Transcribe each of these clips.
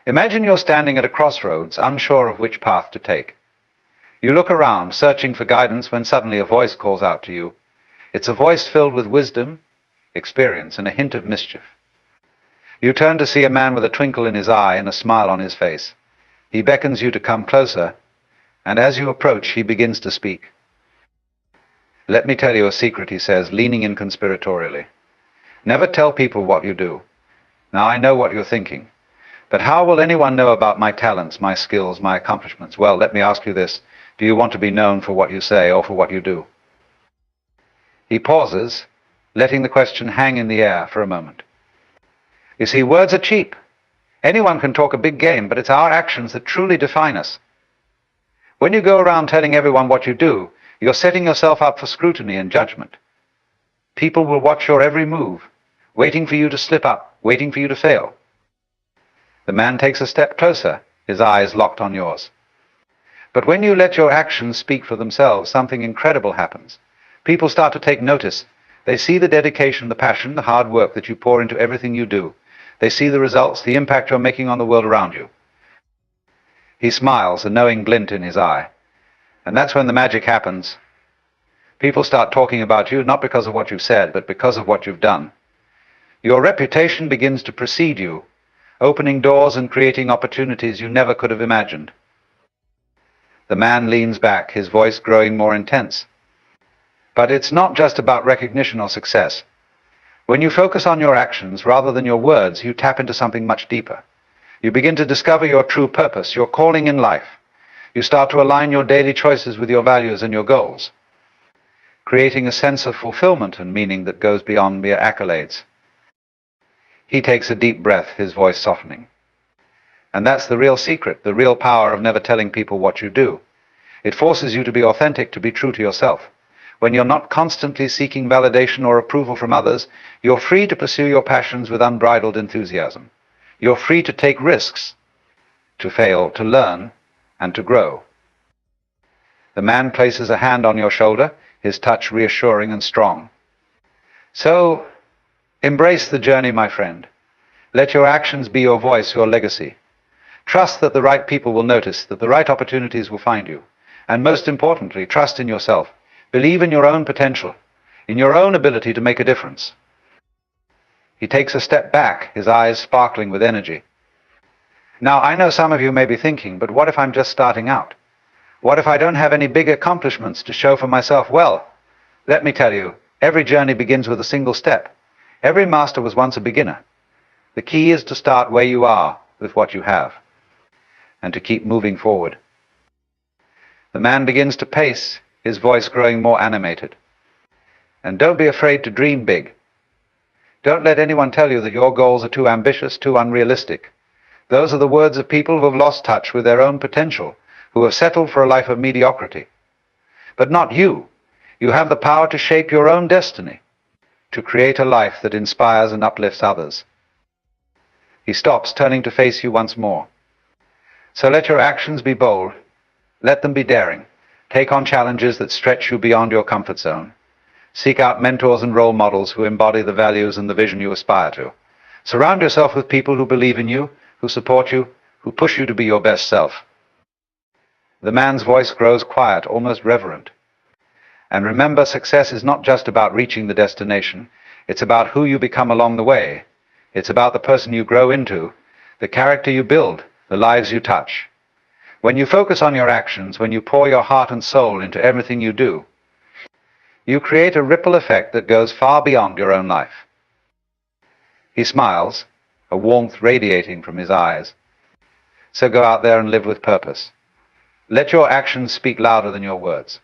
Imagine you're standing at a crossroads, unsure of which path to take. You look around, searching for guidance, when suddenly a voice calls out to you. It's a voice filled with wisdom, experience, and a hint of mischief. You turn to see a man with a twinkle in his eye and a smile on his face. He beckons you to come closer, and as you approach, he begins to speak. "Let me tell you a secret," he says, leaning in conspiratorially. "Never tell people what you do. Now, I know what you're thinking. But how will anyone know about my talents, my skills, my accomplishments? Well, let me ask you this. Do you want to be known for what you say or for what you do?" He pauses, letting the question hang in the air for a moment. You see, words are cheap. Anyone can talk a big game, but it's our actions that truly define us. When you go around telling everyone what you do, you're setting yourself up for scrutiny and judgment. People will watch your every move, waiting for you to slip up, waiting for you to fail. The man takes a step closer, his eyes locked on yours. But when you let your actions speak for themselves, something incredible happens. People start to take notice. They see the dedication, the passion, the hard work that you pour into everything you do. They see the results, the impact you're making on the world around you. He smiles, a knowing glint in his eye. And that's when the magic happens. People start talking about you, not because of what you've said, but because of what you've done. Your reputation begins to precede you, opening doors and creating opportunities you never could have imagined. The man leans back, his voice growing more intense. But it's not just about recognition or success. When you focus on your actions rather than your words, you tap into something much deeper. You begin to discover your true purpose, your calling in life. You start to align your daily choices with your values and your goals, creating a sense of fulfillment and meaning that goes beyond mere accolades. He takes a deep breath, his voice softening. And that's the real secret, the real power of never telling people what you do. It forces you to be authentic, to be true to yourself. When you're not constantly seeking validation or approval from others, you're free to pursue your passions with unbridled enthusiasm. You're free to take risks, to fail, to learn, and to grow. The man places a hand on your shoulder, his touch reassuring and strong. So, embrace the journey, my friend. Let your actions be your voice, your legacy. Trust that the right people will notice, that the right opportunities will find you. And most importantly, trust in yourself. Believe in your own potential, in your own ability to make a difference. He takes a step back, his eyes sparkling with energy. Now, I know some of you may be thinking, but what if I'm just starting out? What if I don't have any big accomplishments to show for myself? Well, let me tell you, every journey begins with a single step. Every master was once a beginner. The key is to start where you are with what you have, and to keep moving forward. The man begins to pace, his voice growing more animated. And don't be afraid to dream big. Don't let anyone tell you that your goals are too ambitious, too unrealistic. Those are the words of people who have lost touch with their own potential, who have settled for a life of mediocrity. But not you. You have the power to shape your own destiny, to create a life that inspires and uplifts others. He stops, turning to face you once more. So let your actions be bold. Let them be daring. Take on challenges that stretch you beyond your comfort zone. Seek out mentors and role models who embody the values and the vision you aspire to. Surround yourself with people who believe in you, who support you, who push you to be your best self. The man's voice grows quiet, almost reverent. And remember, success is not just about reaching the destination. It's about who you become along the way. It's about the person you grow into, the character you build, the lives you touch. When you focus on your actions, when you pour your heart and soul into everything you do, you create a ripple effect that goes far beyond your own life. He smiles, a warmth radiating from his eyes. So go out there and live with purpose. Let your actions speak louder than your words.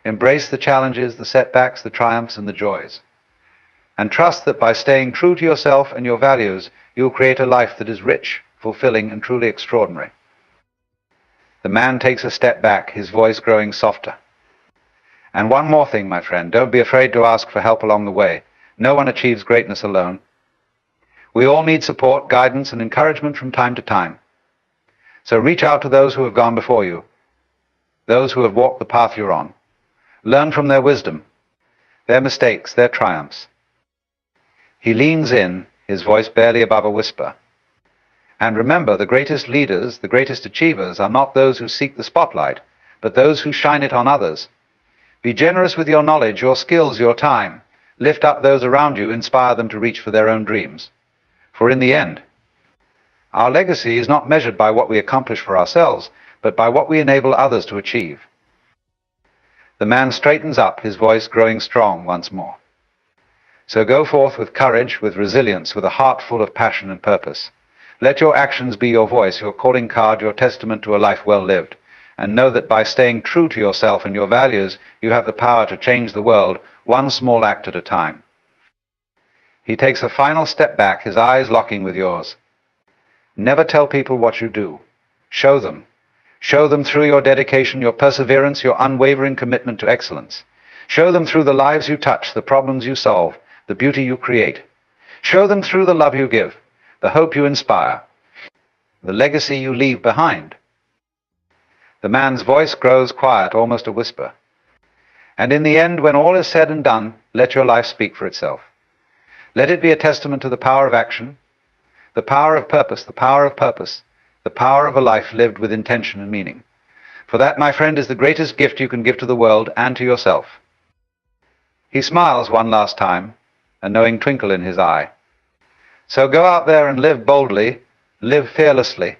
Embrace the challenges, the setbacks, the triumphs, and the joys. And trust that by staying true to yourself and your values, you'll create a life that is rich, fulfilling, and truly extraordinary. The man takes a step back, his voice growing softer. And one more thing, my friend, don't be afraid to ask for help along the way. No one achieves greatness alone. We all need support, guidance, and encouragement from time to time. So reach out to those who have gone before you, those who have walked the path you're on. Learn from their wisdom, their mistakes, their triumphs. He leans in, his voice barely above a whisper. And remember, the greatest leaders, the greatest achievers are not those who seek the spotlight, but those who shine it on others. Be generous with your knowledge, your skills, your time. Lift up those around you, inspire them to reach for their own dreams. For in the end, our legacy is not measured by what we accomplish for ourselves, but by what we enable others to achieve. The man straightens up, his voice growing strong once more. So go forth with courage, with resilience, with a heart full of passion and purpose. Let your actions be your voice, your calling card, your testament to a life well lived. And know that by staying true to yourself and your values, you have the power to change the world, one small act at a time. He takes a final step back, his eyes locking with yours. Never tell people what you do. Show them. Show them through your dedication, your perseverance, your unwavering commitment to excellence. Show them through the lives you touch, the problems you solve, the beauty you create. Show them through the love you give, the hope you inspire, the legacy you leave behind. The man's voice grows quiet, almost a whisper. And in the end, when all is said and done, let your life speak for itself. Let it be a testament to the power of action, the power of purpose, the power of purpose, the power of a life lived with intention and meaning. For that, my friend, is the greatest gift you can give to the world and to yourself. He smiles one last time, a knowing twinkle in his eye. So go out there and live boldly, live fearlessly,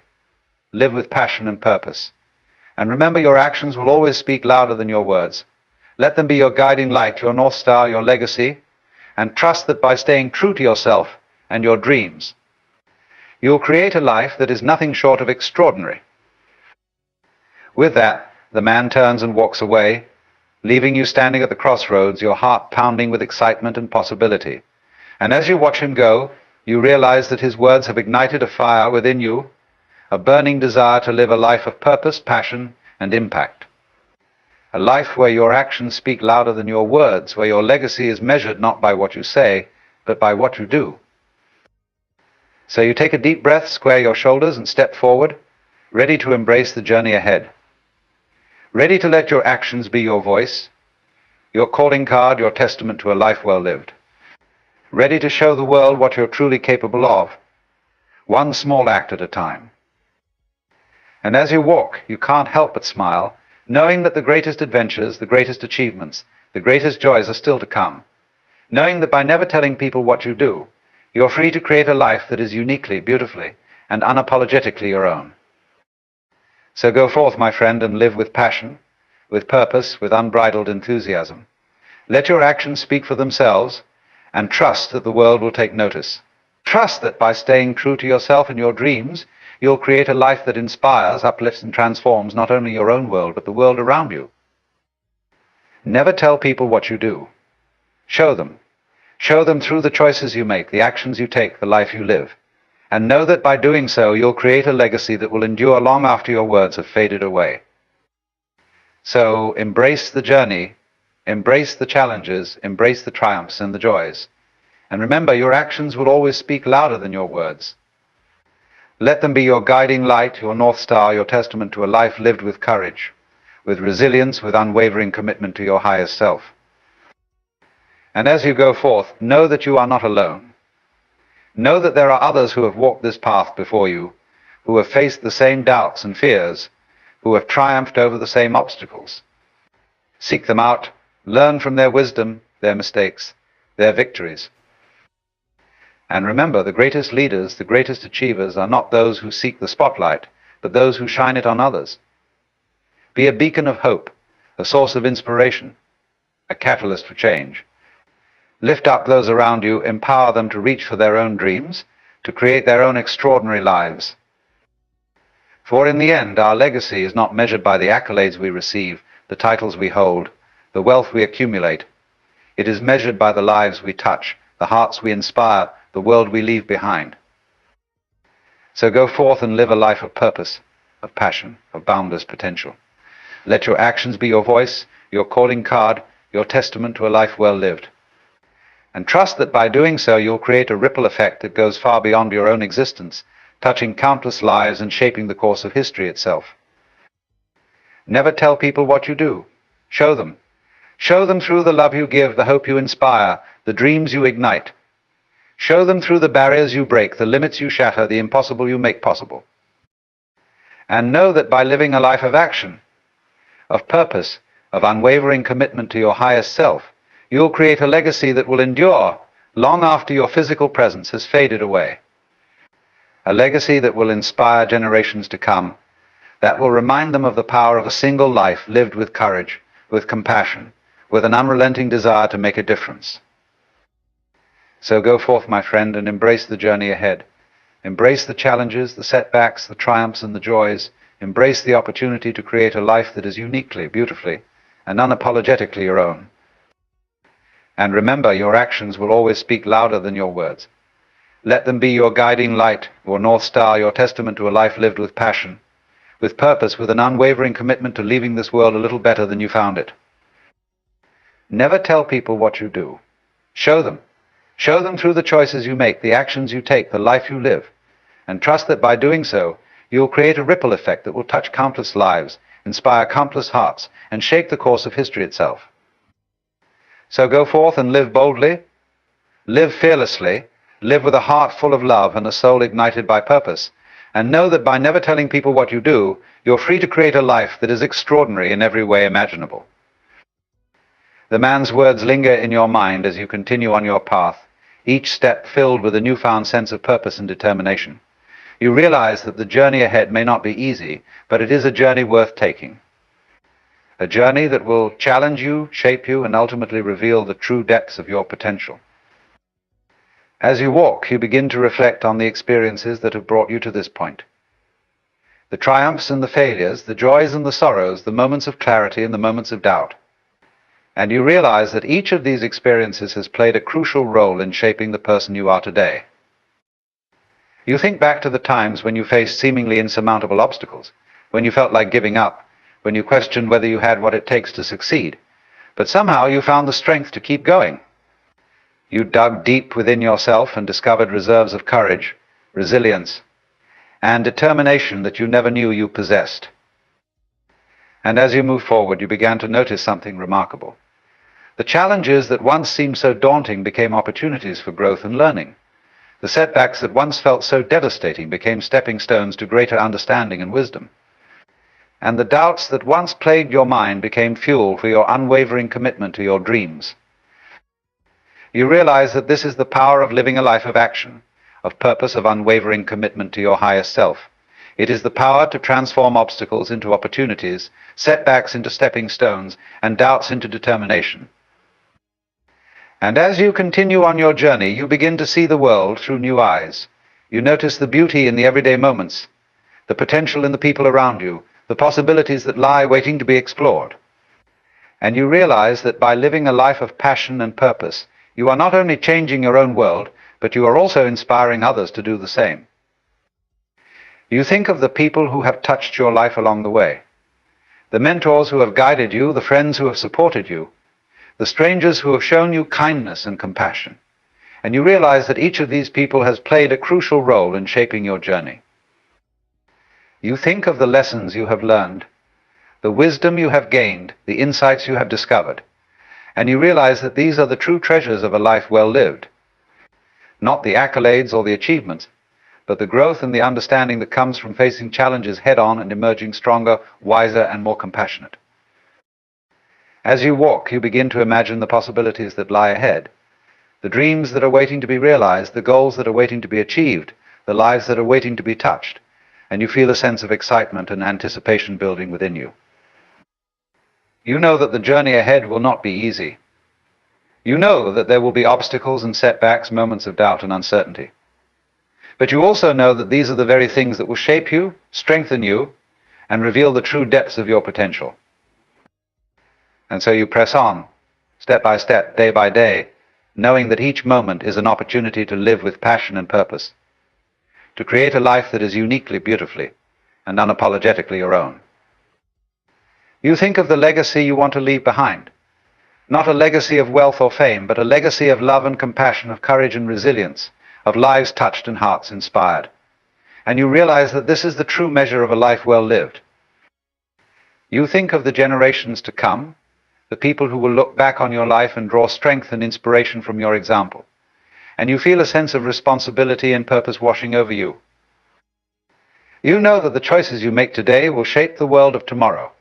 live with passion and purpose. And remember, your actions will always speak louder than your words. Let them be your guiding light, your North Star, your legacy, and trust that by staying true to yourself and your dreams, you'll create a life that is nothing short of extraordinary. With that, the man turns and walks away, leaving you standing at the crossroads, your heart pounding with excitement and possibility. And as you watch him go, you realize that his words have ignited a fire within you, a burning desire to live a life of purpose, passion, and impact. A life where your actions speak louder than your words, where your legacy is measured not by what you say, but by what you do. So you take a deep breath, square your shoulders, and step forward, ready to embrace the journey ahead. Ready to let your actions be your voice, your calling card, your testament to a life well lived. Ready to show the world what you're truly capable of, one small act at a time. And as you walk, you can't help but smile, knowing that the greatest adventures, the greatest achievements, the greatest joys are still to come. Knowing that by never telling people what you do, you're free to create a life that is uniquely, beautifully, and unapologetically your own. So go forth, my friend, and live with passion, with purpose, with unbridled enthusiasm. Let your actions speak for themselves, and trust that the world will take notice. Trust that by staying true to yourself and your dreams, you'll create a life that inspires, uplifts, and transforms not only your own world, but the world around you. Never tell people what you do. Show them. Show them through the choices you make, the actions you take, the life you live. And know that by doing so, you'll create a legacy that will endure long after your words have faded away. So embrace the journey, embrace the challenges, embrace the triumphs and the joys. And remember, your actions will always speak louder than your words. Let them be your guiding light, your North Star, your testament to a life lived with courage, with resilience, with unwavering commitment to your highest self. And as you go forth, know that you are not alone. Know that there are others who have walked this path before you, who have faced the same doubts and fears, who have triumphed over the same obstacles. Seek them out, learn from their wisdom, their mistakes, their victories. And remember, the greatest leaders, the greatest achievers are not those who seek the spotlight, but those who shine it on others. Be a beacon of hope, a source of inspiration, a catalyst for change. Lift up those around you, empower them to reach for their own dreams, to create their own extraordinary lives. For in the end, our legacy is not measured by the accolades we receive, the titles we hold, the wealth we accumulate. It is measured by the lives we touch, the hearts we inspire, the world we leave behind. So go forth and live a life of purpose, of passion, of boundless potential. Let your actions be your voice, your calling card, your testament to a life well lived. And trust that by doing so, you'll create a ripple effect that goes far beyond your own existence, touching countless lives and shaping the course of history itself. Never tell people what you do. Show them. Show them through the love you give, the hope you inspire, the dreams you ignite. Show them through the barriers you break, the limits you shatter, the impossible you make possible. And know that by living a life of action, of purpose, of unwavering commitment to your highest self, you'll create a legacy that will endure long after your physical presence has faded away. A legacy that will inspire generations to come, that will remind them of the power of a single life lived with courage, with compassion, with an unrelenting desire to make a difference. So go forth, my friend, and embrace the journey ahead. Embrace the challenges, the setbacks, the triumphs, and the joys. Embrace the opportunity to create a life that is uniquely, beautifully, and unapologetically your own. And remember, your actions will always speak louder than your words. Let them be your guiding light, your North Star, your testament to a life lived with passion, with purpose, with an unwavering commitment to leaving this world a little better than you found it. Never tell people what you do. Show them. Show them through the choices you make, the actions you take, the life you live. And trust that by doing so, you'll create a ripple effect that will touch countless lives, inspire countless hearts, and shape the course of history itself. So go forth and live boldly, live fearlessly, live with a heart full of love and a soul ignited by purpose, and know that by never telling people what you do, you're free to create a life that is extraordinary in every way imaginable. The man's words linger in your mind as you continue on your path, each step filled with a newfound sense of purpose and determination. You realize that the journey ahead may not be easy, but it is a journey worth taking. A journey that will challenge you, shape you, and ultimately reveal the true depths of your potential. As you walk, you begin to reflect on the experiences that have brought you to this point. The triumphs and the failures, the joys and the sorrows, the moments of clarity and the moments of doubt. And you realize that each of these experiences has played a crucial role in shaping the person you are today. You think back to the times when you faced seemingly insurmountable obstacles, when you felt like giving up, when you questioned whether you had what it takes to succeed, but somehow you found the strength to keep going. You dug deep within yourself and discovered reserves of courage, resilience, and determination that you never knew you possessed. And as you moved forward, you began to notice something remarkable. The challenges that once seemed so daunting became opportunities for growth and learning. The setbacks that once felt so devastating became stepping stones to greater understanding and wisdom. And the doubts that once plagued your mind became fuel for your unwavering commitment to your dreams. You realize that this is the power of living a life of action, of purpose, of unwavering commitment to your highest self. It is the power to transform obstacles into opportunities, setbacks into stepping stones, and doubts into determination. And as you continue on your journey, you begin to see the world through new eyes. You notice the beauty in the everyday moments, the potential in the people around you, the possibilities that lie waiting to be explored. And you realize that by living a life of passion and purpose, you are not only changing your own world, but you are also inspiring others to do the same. You think of the people who have touched your life along the way, the mentors who have guided you, the friends who have supported you, the strangers who have shown you kindness and compassion, and you realize that each of these people has played a crucial role in shaping your journey. You think of the lessons you have learned, the wisdom you have gained, the insights you have discovered, and you realize that these are the true treasures of a life well lived. Not the accolades or the achievements, but the growth and the understanding that comes from facing challenges head-on and emerging stronger, wiser, and more compassionate. As you walk, you begin to imagine the possibilities that lie ahead, the dreams that are waiting to be realized, the goals that are waiting to be achieved, the lives that are waiting to be touched, and you feel a sense of excitement and anticipation building within you. You know that the journey ahead will not be easy. You know that there will be obstacles and setbacks, moments of doubt and uncertainty. But you also know that these are the very things that will shape you, strengthen you, and reveal the true depths of your potential. And so you press on, step by step, day by day, knowing that each moment is an opportunity to live with passion and purpose, to create a life that is uniquely, beautifully, and unapologetically your own. You think of the legacy you want to leave behind, not a legacy of wealth or fame, but a legacy of love and compassion, of courage and resilience, of lives touched and hearts inspired. And you realize that this is the true measure of a life well lived. You think of the generations to come, the people who will look back on your life and draw strength and inspiration from your example. and you feel a sense of responsibility and purpose washing over you. You know that the choices you make today will shape the world of tomorrow.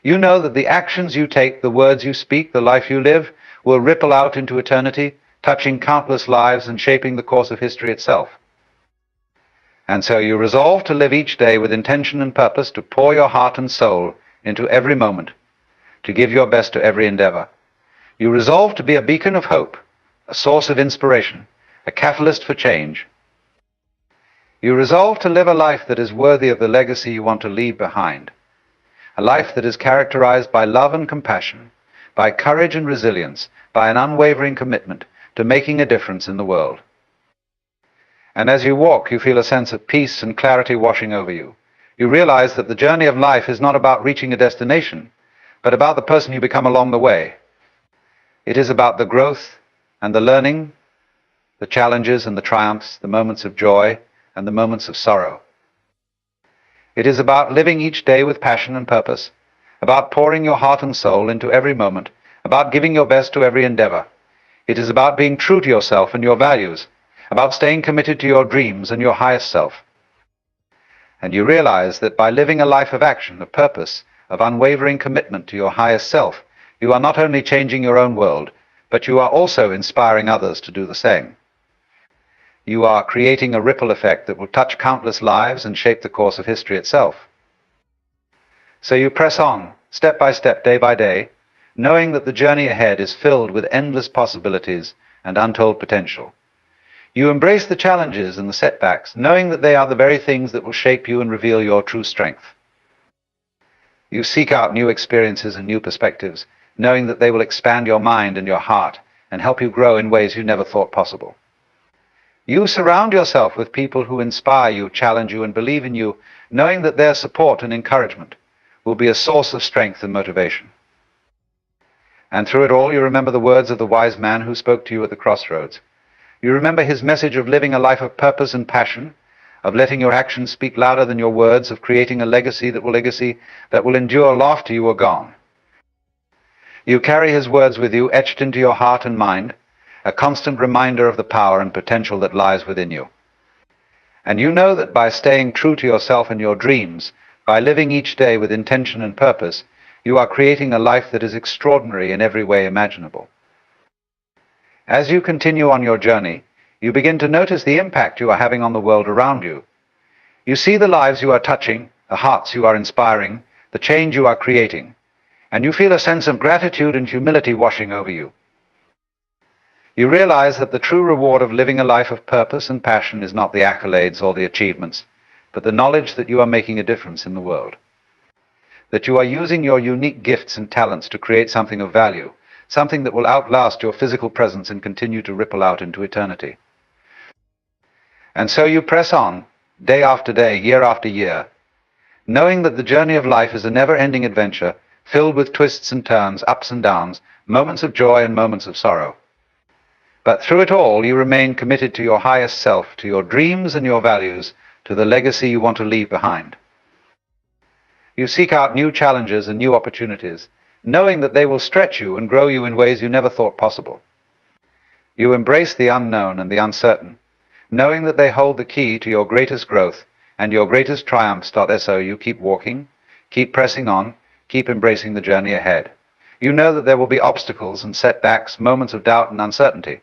You know that the actions you take, the words you speak, the life you live, will ripple out into eternity, touching countless lives and shaping the course of history itself. And so you resolve to live each day with intention and purpose, to pour your heart and soul into every moment, to give your best to every endeavor. You resolve to be a beacon of hope, a source of inspiration, a catalyst for change. You resolve to live a life that is worthy of the legacy you want to leave behind, a life that is characterized by love and compassion, by courage and resilience, by an unwavering commitment to making a difference in the world. And as you walk, you feel a sense of peace and clarity washing over you. You realize that the journey of life is not about reaching a destination, but about the person you become along the way. It is about the growth and the learning, the challenges and the triumphs, the moments of joy and the moments of sorrow. It is about living each day with passion and purpose, about pouring your heart and soul into every moment, about giving your best to every endeavor. It is about being true to yourself and your values, about staying committed to your dreams and your highest self. And you realize that by living a life of action, of purpose, of unwavering commitment to your highest self, you are not only changing your own world, but you are also inspiring others to do the same. You are creating a ripple effect that will touch countless lives and shape the course of history itself. So you press on, step by step, day by day, knowing that the journey ahead is filled with endless possibilities and untold potential. You embrace the challenges and the setbacks, knowing that they are the very things that will shape you and reveal your true strength. You seek out new experiences and new perspectives, knowing that they will expand your mind and your heart and help you grow in ways you never thought possible. You surround yourself with people who inspire you, challenge you, and believe in you, knowing that their support and encouragement will be a source of strength and motivation. And through it all, you remember the words of the wise man who spoke to you at the crossroads. You remember his message of living a life of purpose and passion, of letting your actions speak louder than your words, of creating a legacy that will endure long after you are gone. You carry his words with you, etched into your heart and mind, a constant reminder of the power and potential that lies within you. And you know that by staying true to yourself and your dreams, by living each day with intention and purpose, you are creating a life that is extraordinary in every way imaginable. As you continue on your journey, you begin to notice the impact you are having on the world around you. You see the lives you are touching, the hearts you are inspiring, the change you are creating, and you feel a sense of gratitude and humility washing over you. You realize that the true reward of living a life of purpose and passion is not the accolades or the achievements, but the knowledge that you are making a difference in the world. That you are using your unique gifts and talents to create something of value, something that will outlast your physical presence and continue to ripple out into eternity. And so you press on, day after day, year after year, knowing that the journey of life is a never-ending adventure, filled with twists and turns, ups and downs, moments of joy and moments of sorrow. But through it all, you remain committed to your highest self, to your dreams and your values, to the legacy you want to leave behind. You seek out new challenges and new opportunities, knowing that they will stretch you and grow you in ways you never thought possible. You embrace the unknown and the uncertain, knowing that they hold the key to your greatest growth and your greatest triumphs. So you keep walking, keep pressing on, keep embracing the journey ahead. You know that there will be obstacles and setbacks, moments of doubt and uncertainty.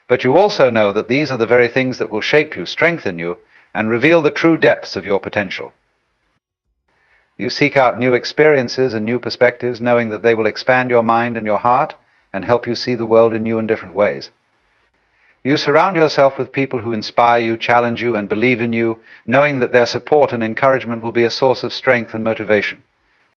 But you also know that these are the very things that will shape you, strengthen you, and reveal the true depths of your potential. You seek out new experiences and new perspectives, knowing that they will expand your mind and your heart and help you see the world in new and different ways. You surround yourself with people who inspire you, challenge you, and believe in you, knowing that their support and encouragement will be a source of strength and motivation.